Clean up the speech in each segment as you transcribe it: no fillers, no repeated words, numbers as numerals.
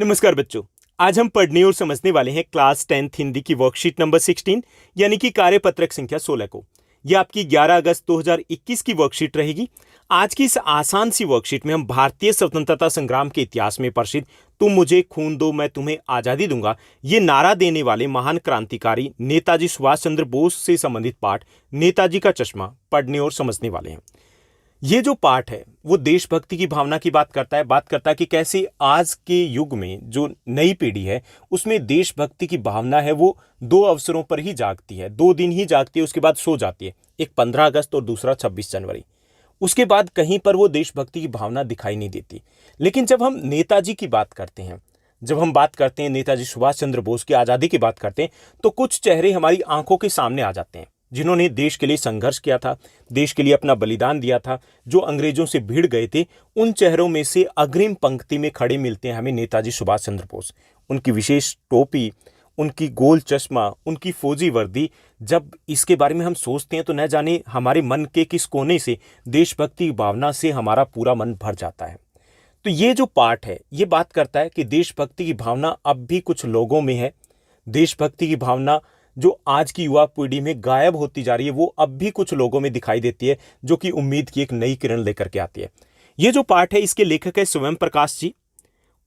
नमस्कार बच्चों। आज हम पढ़ने और समझने वाले हैं क्लास 10th हिंदी की वर्कशीट नंबर 16 यानी कि कार्यपत्रक संख्या 16 को। यह आपकी 11 अगस्त 2021 की वर्कशीट रहेगी। आज की इस आसान सी वर्कशीट में हम भारतीय स्वतंत्रता संग्राम के इतिहास में प्रसिद्ध तुम मुझे खून दो मैं तुम्हें आजादी दूंगा ये नारा देने वाले महान क्रांतिकारी नेताजी सुभाष चंद्र बोस से संबंधित पाठ नेताजी का चश्मा पढ़ने और समझने वाले हैं। ये जो पाठ है वो देशभक्ति की भावना की बात करता है कि कैसे आज के युग में जो नई पीढ़ी है उसमें देशभक्ति की भावना है वो दो अवसरों पर ही जागती है, 2 दिन ही जागती है, उसके बाद सो जाती है। एक 15 अगस्त और दूसरा 26 जनवरी। उसके बाद कहीं पर वो देशभक्ति की भावना दिखाई नहीं देती। लेकिन जब हम नेताजी की बात करते हैं, जब हम बात करते हैं नेताजी सुभाष चंद्र बोस की आज़ादी की बात करते हैं, तो कुछ चेहरे हमारी आंखों के सामने आ जाते हैं जिन्होंने देश के लिए संघर्ष किया था, देश के लिए अपना बलिदान दिया था, जो अंग्रेजों से भिड़ गए थे। उन चेहरों में से अग्रिम पंक्ति में खड़े मिलते हैं हमें नेताजी सुभाष चंद्र बोस। उनकी विशेष टोपी, उनकी गोल चश्मा, उनकी फौजी वर्दी, जब इसके बारे में हम सोचते हैं तो न जाने हमारे मन के किस कोने से देशभक्ति की भावना से हमारा पूरा मन भर जाता है। तो ये जो पाठ है ये बात करता है कि देशभक्ति की भावना अब भी कुछ लोगों में है। देशभक्ति की भावना जो आज की युवा पीढ़ी में गायब होती जा रही है वो अब भी कुछ लोगों में दिखाई देती है, जो कि उम्मीद की एक नई किरण लेकर के आती है। ये जो पाठ है इसके लेखक है स्वयं प्रकाश जी।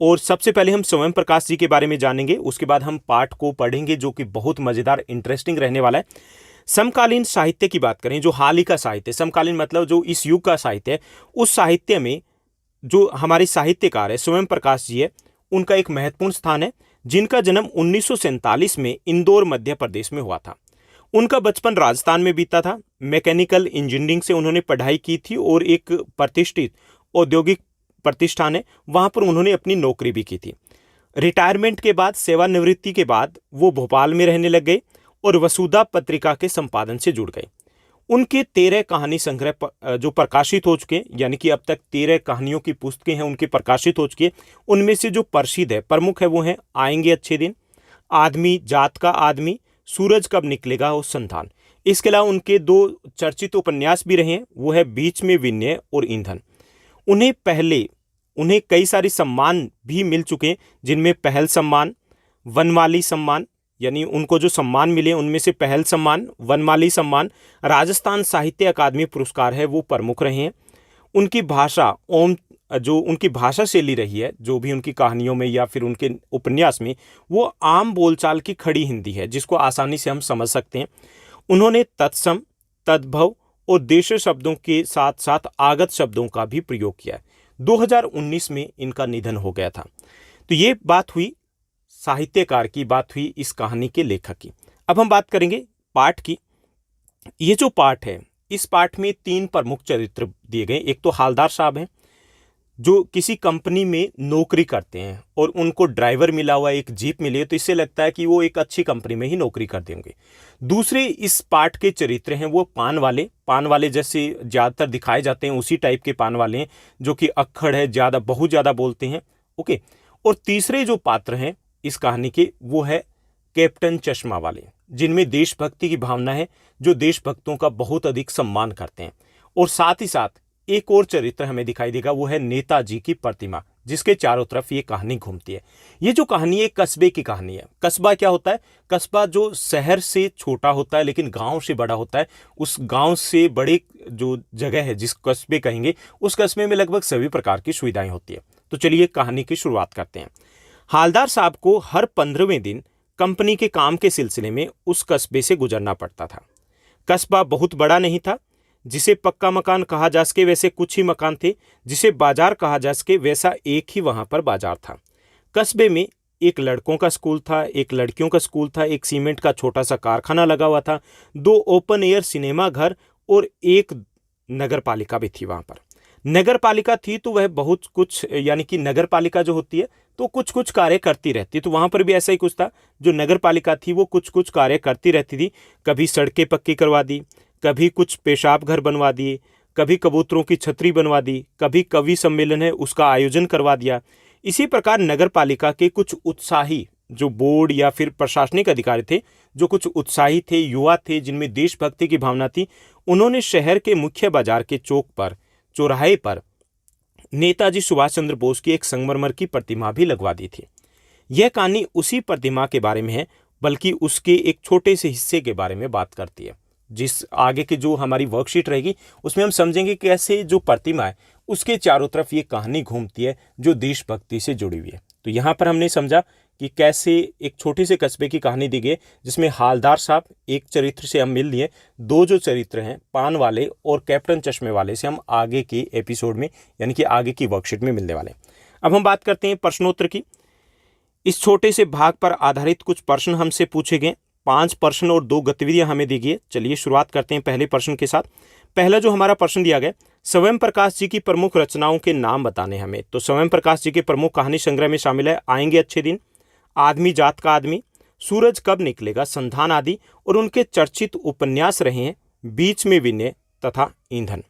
और सबसे पहले हम स्वयं प्रकाश जी के बारे में जानेंगे, उसके बाद हम पाठ को पढ़ेंगे जो कि बहुत मजेदार इंटरेस्टिंग रहने वाला है। समकालीन साहित्य की बात करें, जो हाल ही का साहित्य, समकालीन मतलब जो इस युग का साहित्य है, उस साहित्य में जो हमारे साहित्यकार है स्वयं प्रकाश जी है, उनका एक महत्वपूर्ण स्थान है, जिनका जन्म 1947 में इंदौर मध्य प्रदेश में हुआ था। उनका बचपन राजस्थान में बीता था। मैकेनिकल इंजीनियरिंग से उन्होंने पढ़ाई की थी और एक प्रतिष्ठित औद्योगिक प्रतिष्ठान है वहां पर उन्होंने अपनी नौकरी भी की थी। रिटायरमेंट के बाद, सेवानिवृत्ति के बाद वो भोपाल में रहने लग गए और वसुधा पत्रिका के संपादन से जुड़ गए। उनके 13 कहानी संग्रह जो प्रकाशित हो चुके हैं, यानी कि अब तक 13 कहानियों की पुस्तकें हैं उनकी प्रकाशित हो चुकी है। उनमें से जो प्रसिद्ध है, प्रमुख है, वो है आएंगे अच्छे दिन, आदमी जात का आदमी, सूरज कब निकलेगा और संतान। इसके अलावा उनके 2 चर्चित उपन्यास भी रहे हैं, वो है बीच में विनय और ईंधन। उन्हें कई सारे सम्मान भी मिल चुके हैं, जिनमें पहल सम्मान, वनमाली सम्मान, यानी उनको जो सम्मान मिले उनमें से पहल सम्मान, वनमाली सम्मान, राजस्थान साहित्य अकादमी पुरस्कार है वो प्रमुख रहे हैं। उनकी भाषा जो उनकी भाषा शैली रही है, जो भी उनकी कहानियों में या फिर उनके उपन्यास में, वो आम बोलचाल की खड़ी हिंदी है जिसको आसानी से हम समझ सकते हैं। उन्होंने तत्सम, तद्भव और देश शब्दों के साथ साथ आगत शब्दों का भी प्रयोग किया है। 2019 में इनका निधन हो गया था। तो ये बात हुई साहित्यकार की, बात हुई इस कहानी के लेखक की। अब हम बात करेंगे पाठ की। ये जो पाठ है, इस पाठ में 3 प्रमुख चरित्र दिए गए। एक तो हालदार साहब हैं जो किसी कंपनी में नौकरी करते हैं और उनको ड्राइवर मिला हुआ, एक जीप मिली है, तो इससे लगता है कि वो एक अच्छी कंपनी में ही नौकरी कर देंगे। दूसरे इस पाठ के चरित्र हैं वो पान वाले जैसे ज़्यादातर दिखाए जाते हैं उसी टाइप के पान वाले हैं, जो कि अक्खड़ है, बहुत ज़्यादा बोलते हैं। ओके। और तीसरे जो पात्र हैं इस कहानी के, वो है कैप्टन चश्मा वाले, जिनमें देशभक्ति की भावना है, जो देशभक्तों का बहुत अधिक सम्मान करते हैं। और साथ ही साथ एक और चरित्र हमें दिखाई देगा, वो है नेताजी की प्रतिमा, जिसके चारों तरफ ये कहानी घूमती है। ये जो कहानी है कस्बे की कहानी है। कस्बा क्या होता है? कस्बा जो शहर से छोटा होता है लेकिन गांव से बड़ा होता है। उस गांव से बड़े जो जगह है, जिस कस्बे कहेंगे, उस कस्बे में लगभग सभी प्रकार की सुविधाएं होती है। तो चलिए कहानी की शुरुआत करते हैं। हालदार साहब को हर 15वें दिन कंपनी के काम के सिलसिले में उस कस्बे से गुजरना पड़ता था। कस्बा बहुत बड़ा नहीं था। जिसे पक्का मकान कहा जा सके वैसे कुछ ही मकान थे, जिसे बाजार कहा जा सके वैसा एक ही वहां पर बाजार था। कस्बे में एक लड़कों का स्कूल था, एक लड़कियों का स्कूल था, एक सीमेंट का छोटा सा कारखाना लगा हुआ था, 2 ओपन एयर सिनेमा घर और एक नगर पालिका भी थी वहां पर। नगर पालिका थी तो वह बहुत कुछ, यानी कि नगर पालिका जो होती है तो कुछ कुछ कार्य करती रहती, तो वहां पर भी ऐसा ही कुछ था। जो नगर पालिका थी वो कुछ कुछ कार्य करती रहती थी। कभी सड़कें पक्की करवा दी, कभी कुछ पेशाब घर बनवा दिए, कभी कबूतरों की छतरी बनवा दी, कभी कवि सम्मेलन है उसका आयोजन करवा दिया। इसी प्रकार नगर पालिका के कुछ उत्साही जो बोर्ड या फिर प्रशासनिक अधिकारी थे, जो कुछ उत्साही थे, युवा थे, जिनमें देशभक्ति की भावना थी, उन्होंने शहर के मुख्य बाजार के चौक पर, चौराहे पर नेताजी सुभाष चंद्र बोस की एक संगमरमर की प्रतिमा भी लगवा दी थी। यह कहानी उसी प्रतिमा के बारे में है, बल्कि उसके एक छोटे से हिस्से के बारे में बात करती है। जिस आगे की जो हमारी वर्कशीट रहेगी उसमें हम समझेंगे कैसे जो प्रतिमा है उसके चारों तरफ ये कहानी घूमती है जो देशभक्ति से जुड़ी हुई है। तो यहाँ पर हमने समझा कि कैसे एक छोटे से कस्बे की कहानी दी गई, जिसमें हालदार साहब एक चरित्र से हम मिल लिए, दो जो चरित्र हैं पान वाले और कैप्टन चश्मे वाले से हम आगे के एपिसोड में यानी कि आगे की वर्कशीट में मिलने वाले हैं। अब हम बात करते हैं प्रश्नोत्तर की। इस छोटे से भाग पर आधारित कुछ प्रश्न हमसे पूछे गए, 5 प्रश्न और 2 गतिविधियां हमें दी गई। चलिए शुरुआत करते हैं पहले प्रश्न के साथ। पहला जो हमारा प्रश्न दिया गया, स्वयं प्रकाश जी की प्रमुख रचनाओं के नाम बताने हमें। तो स्वयं प्रकाश जी के प्रमुख कहानी संग्रह में शामिल है आएंगे अच्छे दिन, आदमी जात का आदमी, सूरज कब निकलेगा, संधान आदि, और उनके चर्चित उपन्यास रहे हैं बीच में विनय तथा ईंधन।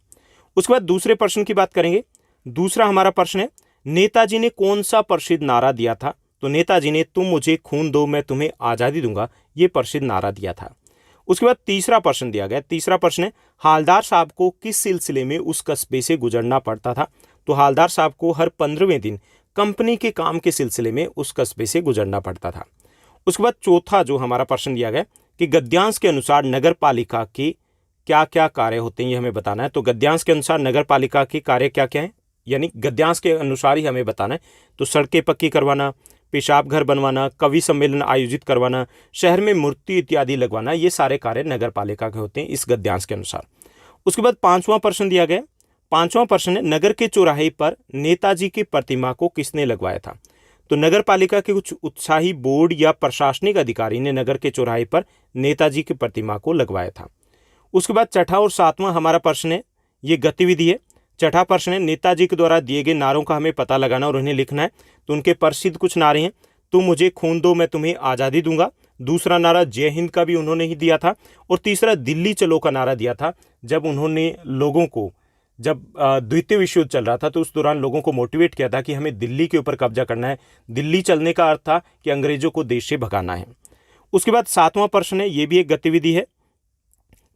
उसके बाद दूसरे प्रश्न की बात करेंगे। दूसरा हमारा प्रश्न है, नेताजी ने कौन सा प्रसिद्ध नारा दिया था। तो नेताजी ने तुम मुझे खून दो मैं तुम्हें आज़ादी दूंगा, ये प्रसिद्ध नारा दिया था। उसके बाद तीसरा प्रश्न दिया गया। तीसरा प्रश्न है, हालदार साहब को किस सिलसिले में उस कस्बे से गुजरना पड़ता था। तो हालदार साहब को हर 15वें दिन कंपनी के काम के सिलसिले में उस कस्बे से गुजरना पड़ता था। उसके बाद चौथा जो हमारा प्रश्न दिया गया कि गद्यांश के अनुसार नगर पालिका के क्या क्या कार्य होते हैं, ये हमें बताना है। तो गद्यांश के अनुसार नगर पालिका के कार्य क्या क्या हैं, यानी गद्यांश के अनुसार ही हमें बताना है। तो सड़कें पक्की करवाना, पेशाब घर बनवाना, कवि सम्मेलन आयोजित करवाना, शहर में मूर्ति इत्यादि लगवाना, ये सारे कार्य नगर पालिका के होते हैं इस गद्यांश के अनुसार। उसके बाद 5वां प्रश्न दिया गया। 5वां प्रश्न है, नगर के चौराहे पर नेताजी की प्रतिमा को किसने लगवाया था। तो नगर पालिका के कुछ उत्साही बोर्ड या प्रशासनिक अधिकारी ने नगर के चौराहे पर नेताजी की प्रतिमा को लगवाया था। उसके बाद छठा और 7वां हमारा प्रश्न है, ये गतिविधि है। छठा प्रश्न है, नेताजी के द्वारा दिए गए नारों का हमें पता लगाना और उन्हें लिखना है। तो उनके प्रसिद्ध कुछ नारे हैं, तुम मुझे खून दो मैं तुम्हें आज़ादी दूंगा। दूसरा नारा जय हिंद का भी उन्होंने ही दिया था। और तीसरा दिल्ली चलो का नारा दिया था, जब उन्होंने लोगों को, जब द्वितीय विश्व युद्ध चल रहा था तो उस दौरान लोगों को मोटिवेट किया था कि हमें दिल्ली के ऊपर कब्जा करना है। दिल्ली चलने का अर्थ था कि अंग्रेजों को देश से भगाना है। उसके बाद 7वां प्रश्न है, ये भी एक गतिविधि है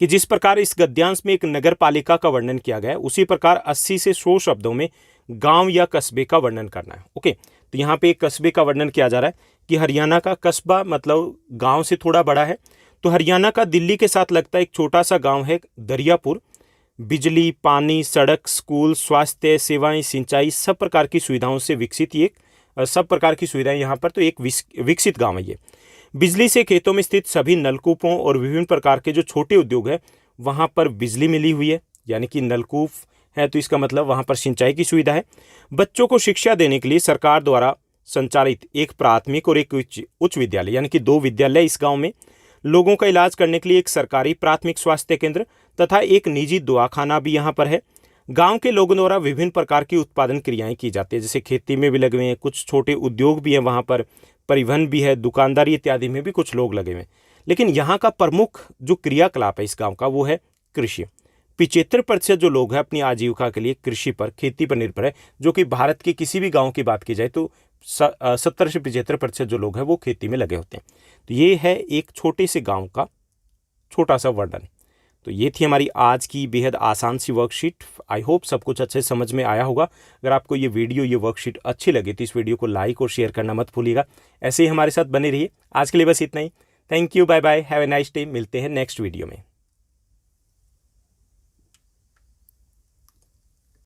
कि जिस प्रकार इस गद्यांश में एक नगर पालिका का वर्णन किया गया है उसी प्रकार 80 से 100 शब्दों में गांव या कस्बे का वर्णन करना है। ओके, तो यहाँ पे एक कस्बे का वर्णन किया जा रहा है कि हरियाणा का कस्बा मतलब गांव से थोड़ा बड़ा है। तो हरियाणा का दिल्ली के साथ लगता एक छोटा सा गांव है दरियापुर। बिजली, पानी, सड़क, स्कूल, स्वास्थ्य सेवाएं, सिंचाई, सब प्रकार की सुविधाओं से विकसित ये सब प्रकार की सुविधाएं यहाँ पर, तो एक विकसित गाँव है ये। बिजली से खेतों में स्थित सभी नलकूपों और विभिन्न प्रकार के जो छोटे उद्योग है वहाँ पर बिजली मिली हुई है, यानी कि नलकूप है तो इसका मतलब वहाँ पर सिंचाई की सुविधा है। बच्चों को शिक्षा देने के लिए सरकार द्वारा संचालित एक प्राथमिक और एक उच्च विद्यालय यानी कि 2 विद्यालय इस गांव में। लोगों का इलाज करने के लिए एक सरकारी प्राथमिक स्वास्थ्य केंद्र तथा एक निजी दवाखाना भी यहाँ पर है। गांव के लोगों द्वारा विभिन्न प्रकार की उत्पादन क्रियाएं की जाती है, जैसे खेती में भी लगे हुए हैं, कुछ छोटे उद्योग भी हैं वहाँ पर, परिवहन भी है, दुकानदारी इत्यादि में भी कुछ लोग लगे हुए हैं। लेकिन यहाँ का प्रमुख जो क्रियाकलाप है इस गांव का वो है कृषि। 75% जो लोग हैं अपनी आजीविका के लिए कृषि पर, खेती पर निर्भर है, जो कि भारत के किसी भी गांव की बात की जाए तो 70 से 75% जो लोग हैं वो खेती में लगे होते हैं। तो ये है एक छोटे से गांव का छोटा सा वर्णन। तो ये थी हमारी आज की बेहद आसान सी वर्कशीट। आई होप सब कुछ अच्छे समझ में आया होगा। अगर आपको ये वीडियो, ये वर्कशीट अच्छी लगी तो इस वीडियो को लाइक और शेयर करना मत भूलिएगा। ऐसे ही हमारे साथ बने रहिए। आज के लिए बस इतना ही। Thank you, bye bye, have a nice day. मिलते हैं नेक्स्ट वीडियो में।